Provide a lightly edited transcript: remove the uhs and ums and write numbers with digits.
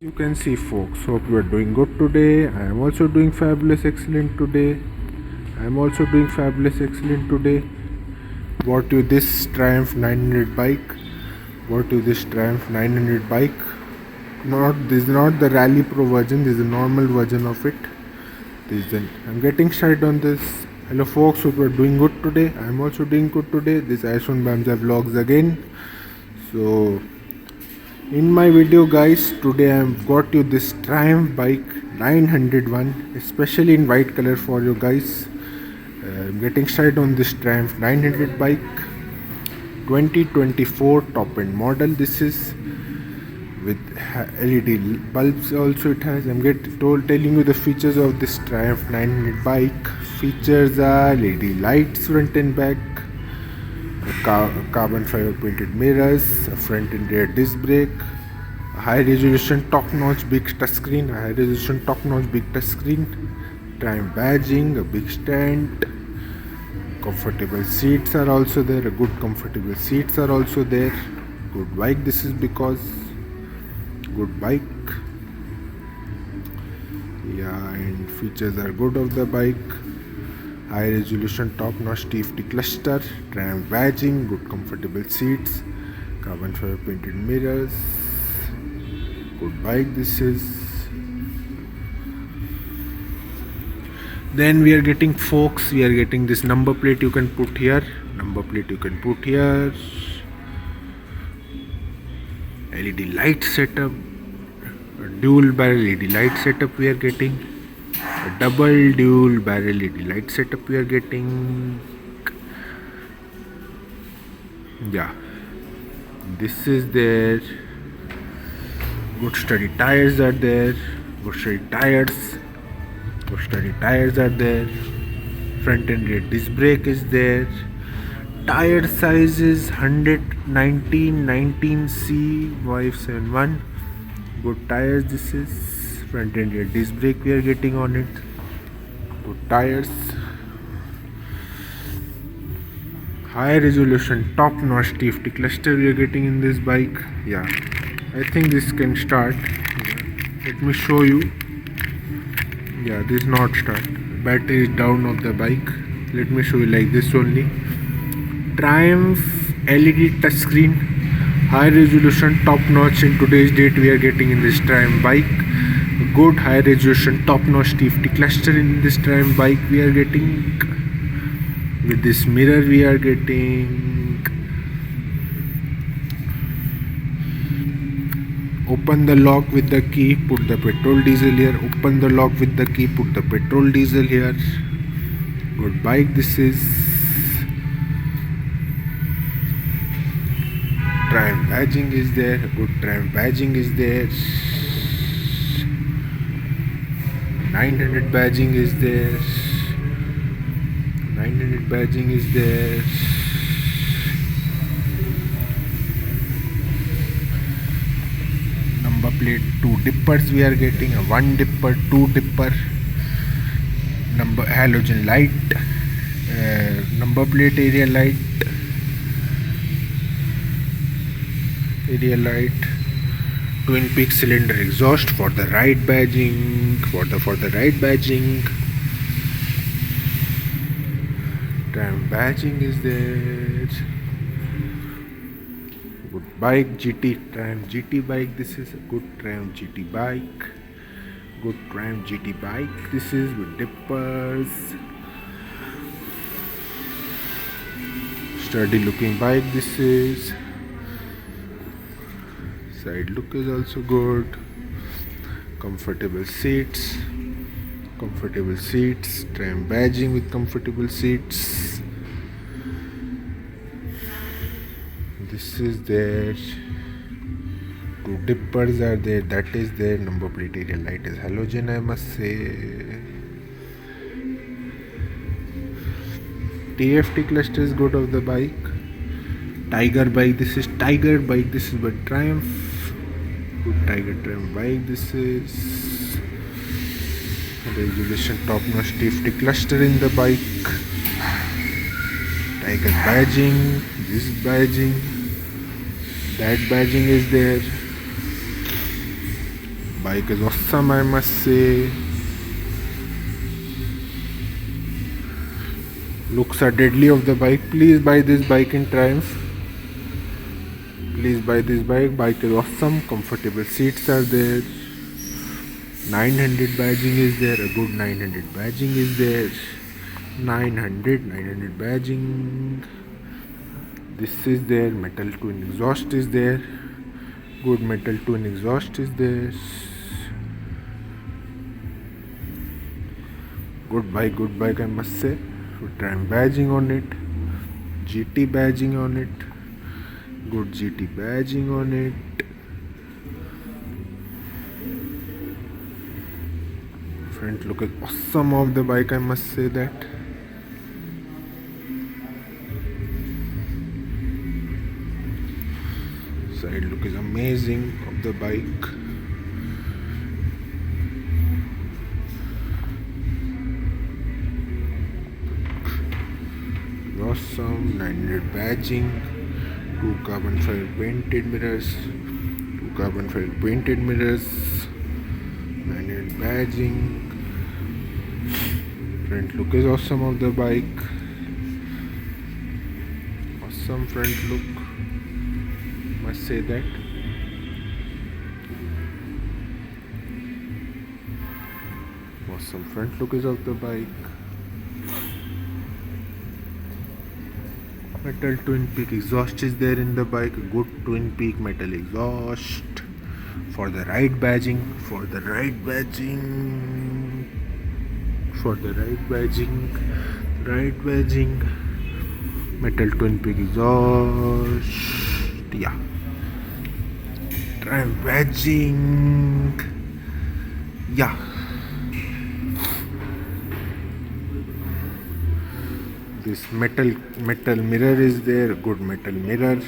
You can see, folks, hope you are doing good today. I am also doing fabulous excellent today. I am also doing fabulous excellent today. Bought you this Triumph 900 bike. Bought you this Triumph 900 bike. This is not the Rally Pro version, this is the normal version of it. I'm getting started on this. Hello folks, hope you are doing good today. I am also doing good today. This is Ashwin Bamja vlogs again. So in my video guys, today I have got you this Triumph bike 901, especially in white color for you guys. I'm getting started on this Triumph 900 bike, 2024 top end model. This is with LED bulbs also it has. I'm telling you the features of this Triumph 900 bike. Features are LED lights front and back, carbon fiber painted mirrors, a front and rear disc brake, a high resolution top notch big touchscreen, Triumph badging, a big stand, comfortable seats are also there, good bike this is because good bike, yeah, and features are good of the bike. High resolution top notch TFT cluster, Triumph badging, good comfortable seats, carbon fiber painted mirrors, good bike this is. Then we are getting this number plate you can put here, LED light setup, a dual barrel LED light setup we are getting, a double dual barrel LED light setup we are getting. Yeah, this is there. Good sturdy tires are there. Front and rear disc brake is there. Tire size is 19C Y71. Good tires this is. Front and rear disc brake we are getting on it. Good tires. High resolution top notch TFT cluster we are getting in this bike. Yeah, I think this can start. Let me show you. Yeah, this not start. Battery is down of the bike. Let me show you like this only. Triumph LED touchscreen, high resolution top notch. In today's date we are getting in this Triumph bike. Good high resolution top notch TFT cluster in this Triumph bike we are getting. With this mirror we are getting. Open the lock with the key, put the petrol diesel here. Open the lock with the key, put the petrol diesel here. Good bike this is. Triumph badging is there. Good Triumph badging is there. 900 badging is there. Number plate, 2 dippers we are getting, a 1 dipper, 2 dipper, number halogen light, number plate area light, twin peak cylinder exhaust for the right badging, Triumph badging is there. Good bike, Triumph GT bike. This is a good Triumph GT bike. This is with dippers. Sturdy looking bike. This is. Side look is also good. Comfortable seats. Triumph badging with comfortable seats. This is there. 2 dippers are there. That is there. Number plate area light is halogen, I must say. TFT cluster is good of the bike. Tiger bike. This is Tiger bike. This is but Triumph. Good Triumph bike. This is resolution top notch TFT cluster in the bike. Tiger badging. This badging. That badging is there. Bike is awesome, I must say. Looks are deadly of the bike. Please buy this bike in Triumph. Please buy this bike. Bike is awesome. Comfortable seats are there. 900 badging is there. A good 900 badging is there. 900 badging. This is there. Metal twin exhaust is there. Good metal twin exhaust is there. Good bike, I must say. Triumph badging on it. GT badging on it. Good GT badging on it. Front look is awesome of the bike, I must say that. Side look is amazing of the bike. Awesome. 900 badging. 2 carbon fiber painted mirrors. 2 carbon fiber painted mirrors. 900 badging. Front look is awesome of the bike. Awesome front look, must say that. Awesome front look is of the bike. Metal twin peak exhaust is there in the bike. Good twin peak metal exhaust. For the right badging. For the right badging. For the right badging. Right badging. Metal twin peak exhaust. Yeah. Triumph badging. Yeah. This metal mirror is there. Good metal mirror.